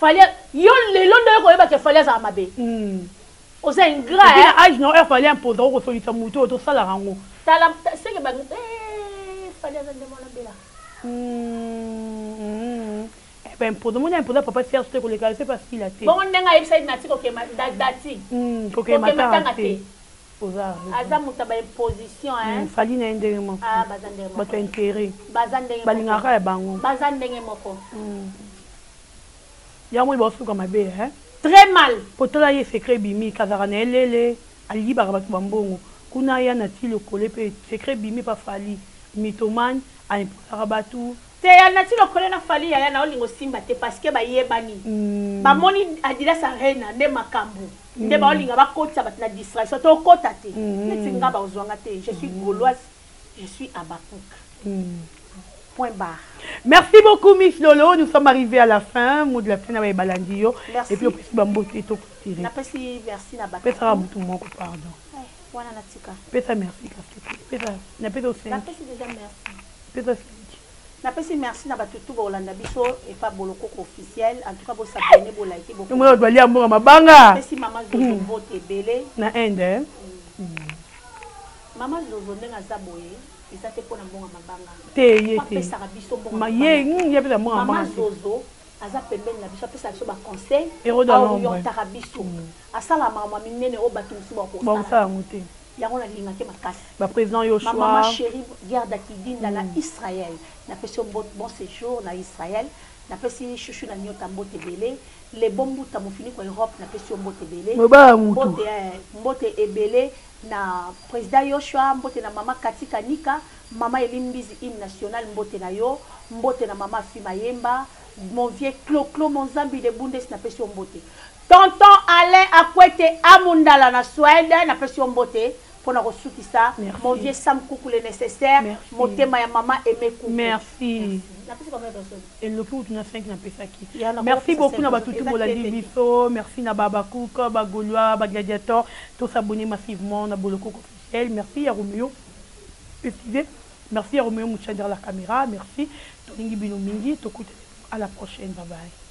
fallait yo le londo ko yeba ke fallait za mabe oza ingrat hein age non il fallait imposer ko solita muto to sala rango tala c'est que ba fallait za ndemo na bela ben pour demander un peu papa faire ce que les gars c'est parce qu'il a été bon ndenga website na tiko ke dati ko ke matangate oza aza mutaba imposition hein fali na ndenge moko bazandenge moko bato intérêt bazandenge balingaka ya bango bazandenge moko yango basuka mabe hein très mal potala ye secret bimi kazara na elele ali ba bato bambongo kuna ya na tilo kole pe secret bimi pa fali mythomane a imposaka bato te ya nati lokole na fali ya na olingo simba te parce que ba yebani ba moni adila sa reina nde makambu nde ba olinga ba kotsa ba na distraction to kota te neti nga ba ozwanga te je suis gauloise je suis abakuka point barre. Merci beaucoup Miss Lolo, nous sommes arrivés à la fin mot de la fin na balandio et puis opesi bambote to tirer na pesi merci na ba pesa mutu moko pardon wana natika pesa merci pesa na pesa aussi na pesi déjà merci pesa na pesi merci na batutu ba Olanda biso et pas boloko officiel en tout cas bo s'abonner bo liker beaucoup moi doit lire mbonga mabanga pesi maman Zozo vote belé na ende maman Zozo ndenga zaboye izate pona mbonga mabanga te yete pesa biso mbonga ma ye ya pesa mbonga maman Zozo aza pembeni na biso pesa biso ba conseil au yotaka biso asala mama minene o batu biso ba ko bon ça muté yango na linga ke makasi ba président Yoshua maman chérie garde kidinda na Israël na pesi bon séjour na Israël na pesi chouchou na nyota mbote belé les bombu ta mofini ko Europe na pesi mbote belé mbote ebelé na président Yoshua mbote na mama Katika Nika mama Elimbizi hymne national mbote na yo mbote na mama Fima Yemba mon vieux Clo Monzambi de Bundes na pesi mbote tonton Alain Akwete Amundala na Suède na pesi mbote pour na ressoutissa mon vieux Sam Koukou le nécessaire motema ya mama Aimé Koukou merci et le coup tu na 5 na pesaki merci beaucoup na batutu bolandi biso merci na baba Kouka ba Gaulois ba gladiateur tous s'abonner massivement na boloko officiel merci à Romeo merci à Romeo Moucha derrière la caméra merci Toningi Bino Mingi à la prochaine bye bye.